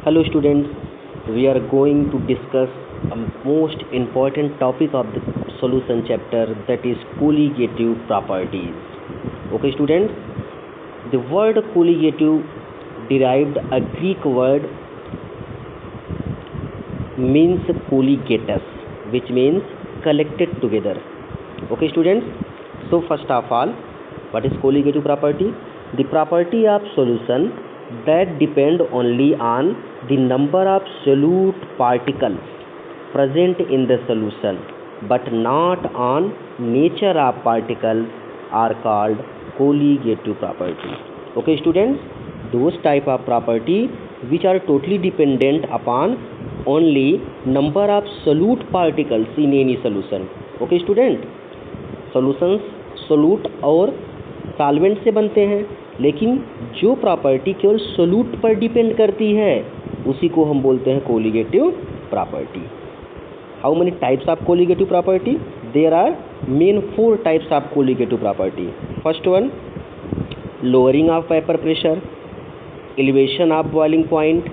Hello students, we are going to discuss a most important topic of the solution chapter, that is colligative properties. Okay students, the word colligative derived a Greek word means colligatus, which means collected together. Okay students, so first of all, what is colligative property? The property of solution that depend only on the number of solute particles present in the solution but not on nature of particles are called colligative property. Okay students, those type of property which are totally dependent upon only number of solute particles in any solution. Okay student, solutions सोलूट और solvent से बनते हैं, लेकिन जो property केवल सोलूट पर depend करती है उसी को हम बोलते हैं colligative property. How many types of colligative property? There are main 4 types of colligative property. First one, lowering of vapour pressure, elevation of boiling point,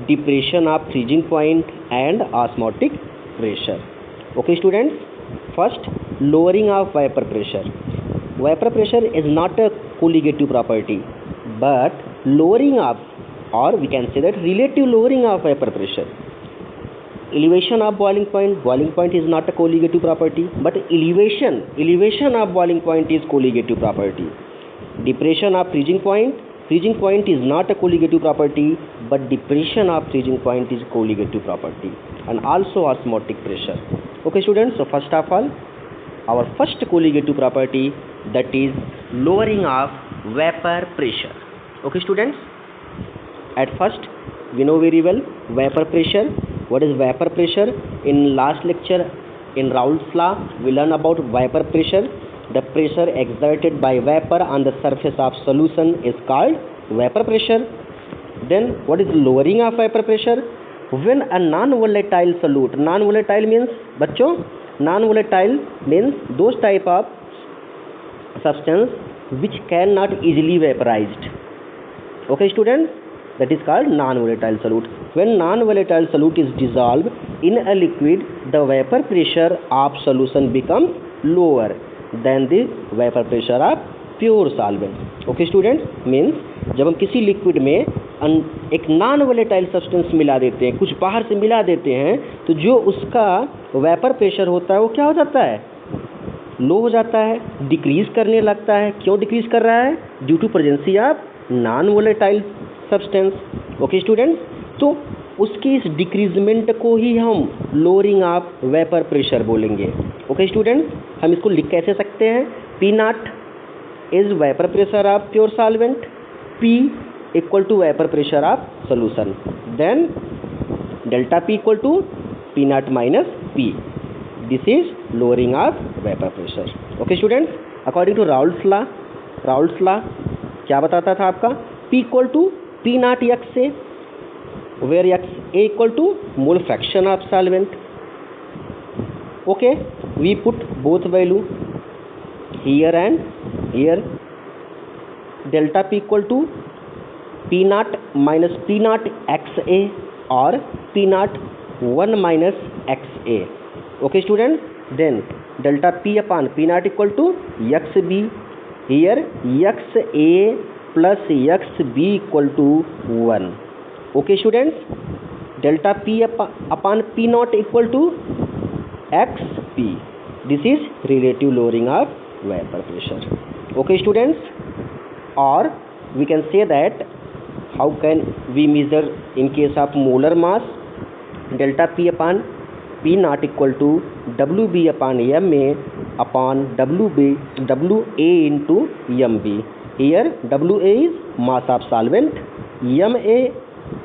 depression of freezing point and osmotic pressure. Okay students, first, lowering of vapor pressure. Vapor pressure is not a colligative property, but lowering of, or we can say that relative lowering of vapor pressure. Elevation of boiling point is not a colligative property, but elevation of boiling point is colligative property. Depression of freezing point is not a colligative property, but depression of freezing point is colligative property, and also osmotic pressure. Okay students, so first of all, our first colligative property, that is lowering of vapor pressure. Okay students, at first we know very well vapor pressure. What is vapor pressure? In last lecture in Raoult's law we learn about vapor pressure. The pressure exerted by vapor on the surface of solution is called vapor pressure. Then what is lowering of vapor pressure? When a non-volatile solute, non-volatile means बच्चों, non-volatile means those type of substance which cannot easily vaporized. Okay students, that is called non-volatile solute. When non-volatile solute is dissolved in a liquid, the vapor pressure of solution becomes lower than the vapor pressure of pure solvent. Okay students, means जब हम किसी liquid में एक non volatile substance मिला देते हैं, कुछ बाहर से मिला देते हैं, तो जो उसका वेपर प्रेशर होता है वो क्या हो जाता है? लो हो जाता है, डिक्रीज करने लगता है. क्यों डिक्रीज कर रहा है? Due to presence of non volatile substance. Okay students, तो उसकी इस डिक्रीजमेंट को ही हम लोअरिंग ऑफ वेपर प्रेशर बोलेंगे. ओके स्टूडेंट्स, हम इसको लिख कैसे सकते हैं? P naught is vapor pressure of pure solvent, P equal to vapor pressure of solution, then delta P equal to P naught minus P. This is lowering of vapor pressure. Okay students, according to Raoult's law क्या बताता था आपका? P equal to P naught x A, where x A equal to mole fraction of solvent. Okay, we put both value here and here. Delta P equal to P naught minus P naught XA or P naught 1 minus XA. Okay students, then delta P upon P naught equal to XB. Here XA plus XB equal to 1. Okay students, delta P upon P naught equal to XP. This is relative lowering of vapor pressure. Okay students, or we can say that how can we measure in case of molar mass? Delta P upon P naught equal to WB upon MA upon WA into MB. Here WA is mass of solvent, MA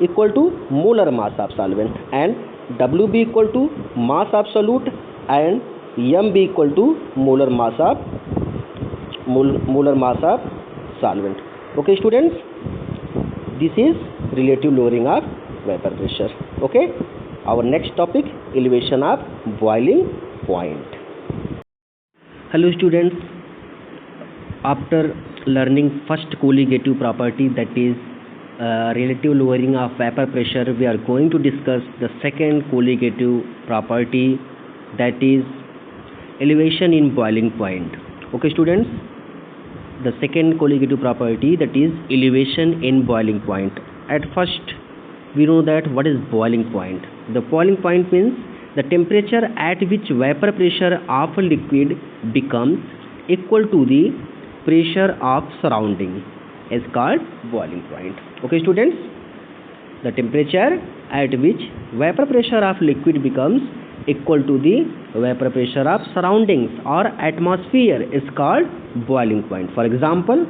equal to molar mass of solvent, and WB equal to mass of solute, and MB equal to molar mass of solvent. Okay students, this is relative lowering of vapor pressure. Okay, our next topic, elevation of boiling point. Hello students, after learning first colligative property, that is relative lowering of vapor pressure, we are going to discuss the second colligative property, that is elevation in boiling point. Okay students, the second colligative property, that is elevation in boiling point. At first we know that what is boiling point. The boiling point means the temperature at which vapor pressure of a liquid becomes equal to the pressure of surrounding is called boiling point. Okay students, the temperature at which vapor pressure of liquid becomes equal to the vapor pressure of surroundings or atmosphere is called boiling point. For example,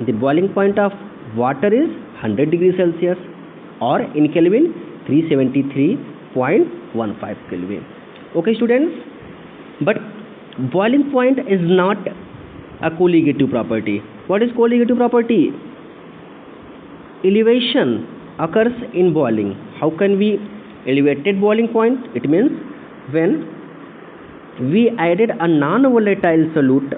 the boiling point of water is 100 degrees Celsius or in Kelvin 373.15 Kelvin. Okay students, but boiling point is not a colligative property. What is colligative property? Elevation occurs in boiling. How can we elevated boiling point? It means when we added a non-volatile solute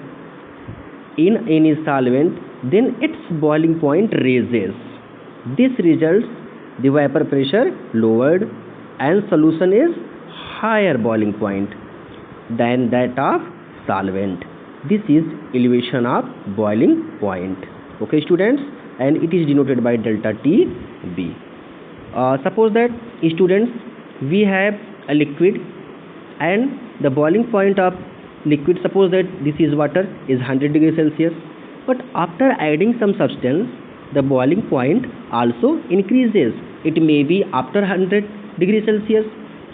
in any solvent, then its boiling point raises. This results the vapor pressure lowered and solution is higher boiling point than that of solvent. This is elevation of boiling point. Okay students, and it is denoted by delta TB. Suppose that students, we have a liquid and the boiling point of liquid, suppose that this is water, is 100 degrees Celsius, but after adding some substance the boiling point also increases. It may be after 100 degrees Celsius.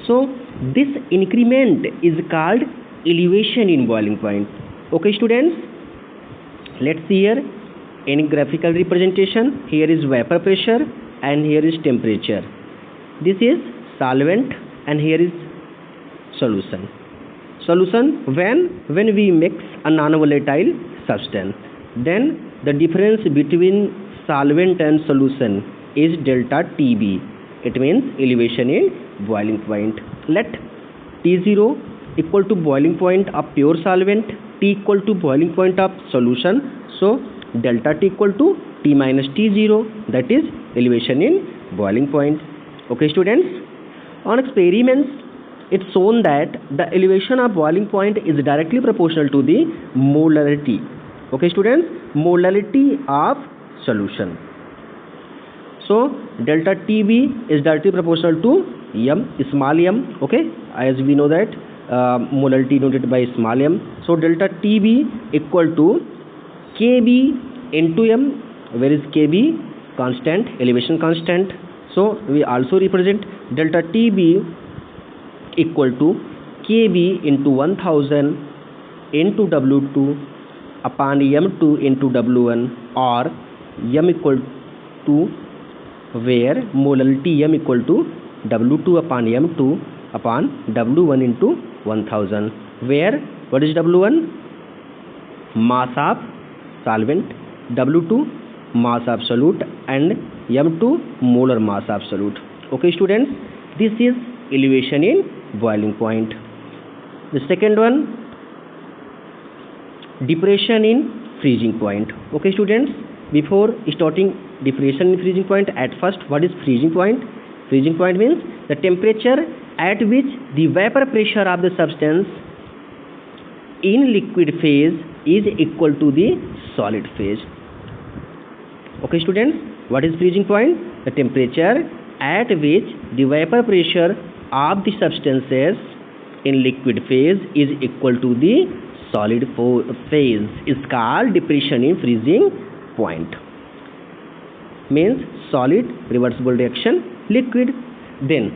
So this increment is called elevation in boiling point. Okay students, let's see here in graphical representation. Here is vapor pressure and here is temperature. This is solvent and here is solution. Solution when we mix a non-volatile substance, then the difference between solvent and solution is delta TB. It means elevation in boiling point. Let T0 equal to boiling point of pure solvent, T equal to boiling point of solution. So delta T equal to T minus T0, that is elevation in boiling point. Okay students, on experiments it's shown that the elevation of boiling point is directly proportional to the molarity. Okay students, molarity of solution. So delta TB is directly proportional to m, small m. Okay, as we know that molarity denoted by small m. So delta TB equal to Kb into m, where is Kb? Constant, elevation constant. So we also represent delta TB equal to Kb into 1000 into W2 upon m2 into W1, or m equal to, where molarity m equal to W2 upon m2 upon W1 into 1000, where what is W1? Mass of solvent, W2 mass of solute, and m2 molar mass of solute. Okay students, this is elevation in boiling point. The second one, depression in freezing point. Okay students, before starting depression in freezing point, at first what is freezing point? Freezing point means the temperature at which the vapor pressure of the substance in liquid phase is equal to the solid phase. Okay students, what is freezing point? The temperature at which the vapor pressure of the substances in liquid phase is equal to the solid phase is called depression in freezing point. Means solid, reversible reaction, liquid. Then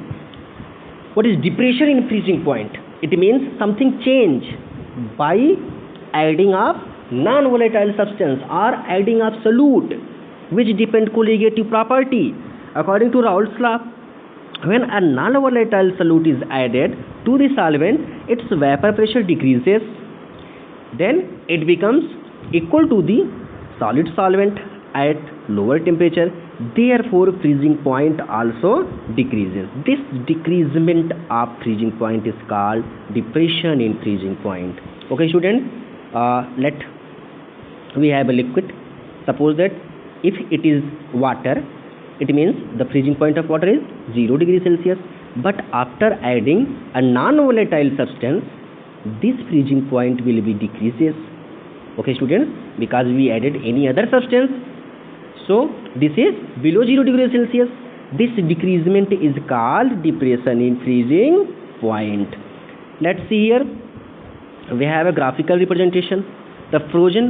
what is depression in freezing point? It means something change by adding of non-volatile substance or adding of solute which depend colligative property. According to Raoult's law, when a non-volatile solute is added to the solvent, its vapor pressure decreases, then it becomes equal to the solid solvent at lower temperature. Therefore freezing point also decreases. This decreasement of freezing point is called depression in freezing point. Okay students, let we have a liquid. Suppose that if it is water, it means the freezing point of water is 0 degree Celsius. But after adding a non-volatile substance, this freezing point will be decreases. Okay students, because we added any other substance, so this is below 0 degree Celsius. This decreasement is called depression in freezing point. Let's see here. We have a graphical representation. The frozen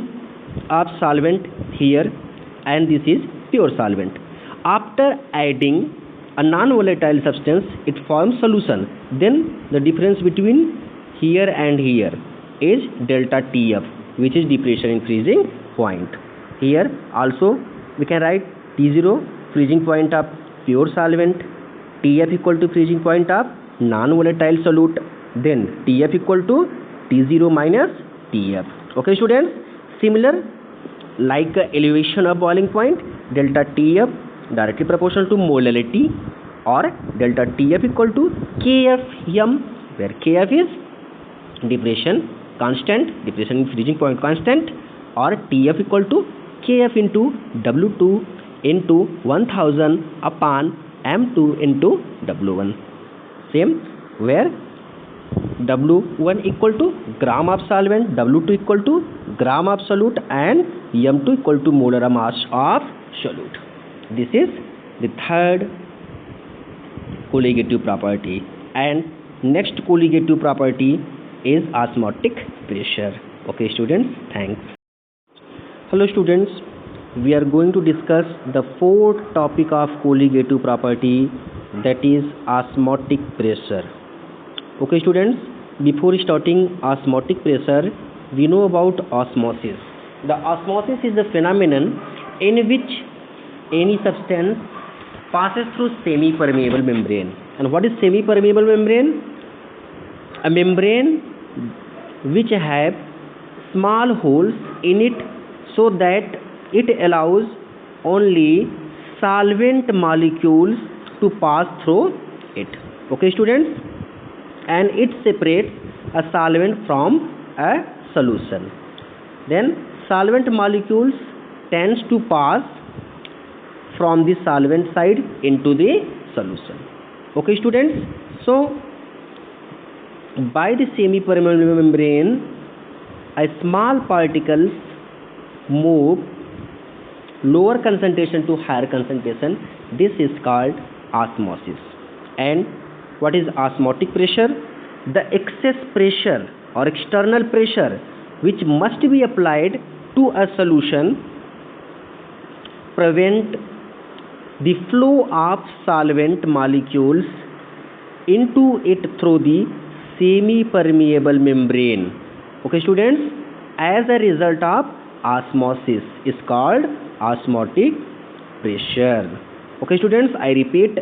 of solvent here, and this is pure solvent. After adding a non-volatile substance, it forms solution. Then the difference between here and here is delta TF, which is depression in freezing point. Here also we can write T0 freezing point of pure solvent, TF equal to freezing point of non-volatile solute, then TF equal to T0 minus TF. Okay students, similar like elevation of boiling point, delta TF directly proportional to molality, or delta TF equal to KFM, where KF is depression constant, depression in freezing point constant, or TF equal to KF into W2 into 1000 upon M2 into W1. Same, where W1 equal to gram of solvent, W2 equal to gram of solute, and M2 equal to molar mass of solute. This is the third colligative property. And next colligative property is osmotic pressure. Okay students, thanks. Hello students, we are going to discuss the fourth topic of colligative property, that is osmotic pressure. Okay students, before starting osmotic pressure, we know about osmosis. The osmosis is the phenomenon in which any substance passes through semi-permeable membrane. And what is semi-permeable membrane? A membrane which have small holes in it, so that it allows only solvent molecules to pass through it. Okay students, and it separates a solvent from a solution. Then solvent molecules tends to pass from the solvent side into the solution. Okay students, so by the semi-permeable membrane, a small particles move lower concentration to higher concentration. This is called osmosis. And what is osmotic pressure? The excess pressure or external pressure which must be applied to a solution prevent the flow of solvent molecules into it through the semi-permeable membrane. Okay students, as a result of osmosis is called osmotic pressure. Okay students, I repeat,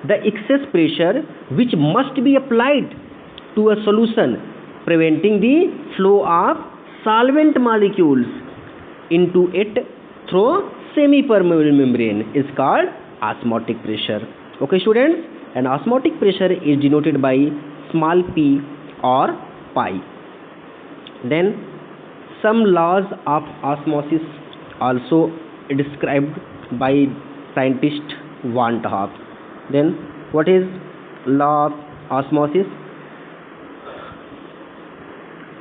the excess pressure which must be applied to a solution preventing the flow of solvent molecules into it through semi-permeable membrane is called osmotic pressure. Okay students, and osmotic pressure is denoted by small p or pi. Then some laws of osmosis also described by scientist Van 't Hoff. Then what is law of osmosis?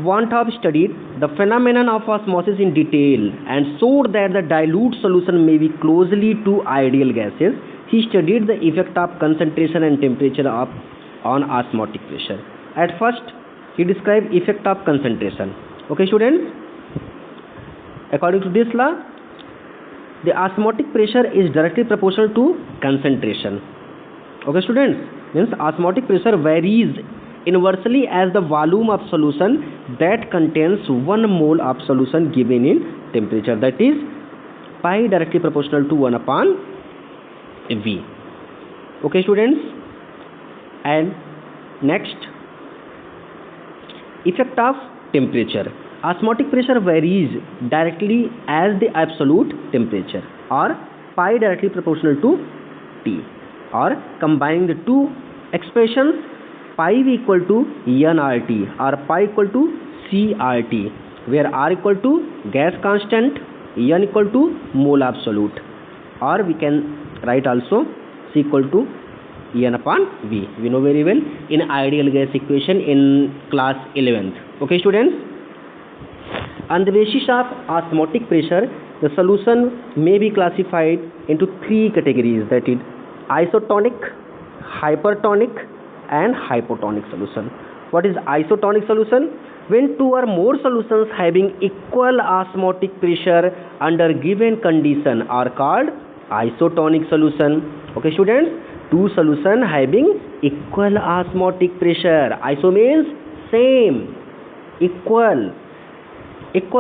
Van 't Hoff studied the phenomenon of osmosis in detail and showed that the dilute solution may be closely to ideal gases. He studied the effect of concentration and temperature on osmotic pressure. At first, he described effect of concentration. Okay students, according to this law, the osmotic pressure is directly proportional to concentration. Okay students, means osmotic pressure varies inversely as the volume of solution that contains 1 mole of solution given in temperature, that is pi directly proportional to 1 upon V. Okay students, and next, effect of temperature. Osmotic pressure varies directly as the absolute temperature, or pi directly proportional to T, or combining the two expressions, pi equal to nRT or pi equal to CRT, where R equal to gas constant, N equal to mole of solute. or we can write also C equal to En upon V. We know very well in ideal gas equation in class 11th. Okay students, on the basis of osmotic pressure, the solution may be classified into three categories, that is isotonic, hypertonic and hypotonic solution. What is isotonic solution? When two or more solutions having equal osmotic pressure under given condition are called isotonic solution. Okay students, two solution having equal osmotic pressure. Iso means same, equal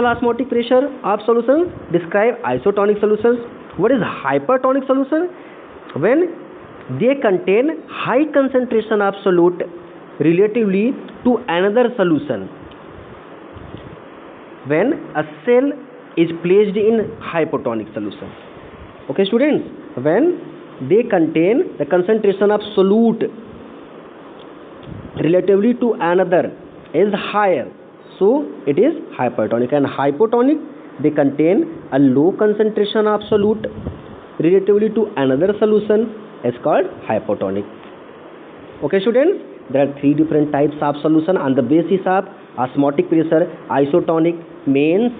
osmotic pressure of solutions describe isotonic solutions. What is hypertonic solution? When they contain high concentration of solute relatively to another solution. When a cell is placed in hypotonic solution. Okay students, when they contain the concentration of solute relatively to another is higher, so it is hypertonic. And hypotonic, they contain a low concentration of solute relatively to another solution is called hypotonic. Okay students, there are three different types of solution on the basis of osmotic pressure. Isotonic means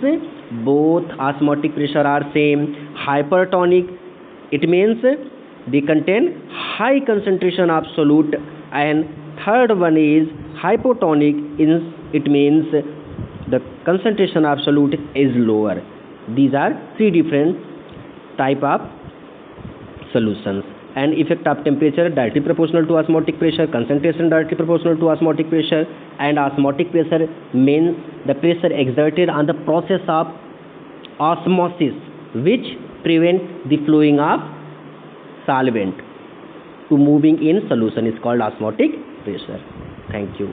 both osmotic pressure are same. Hypertonic, it means they contain high concentration of solute. And third one is hypotonic, it means the concentration of solute is lower. These are three different type of solutions. And effect of temperature directly proportional to osmotic pressure, concentration directly proportional to osmotic pressure, and osmotic pressure means the pressure exerted on the process of osmosis which prevent the flowing of solvent to moving in solution is called osmotic pressure. Thank you.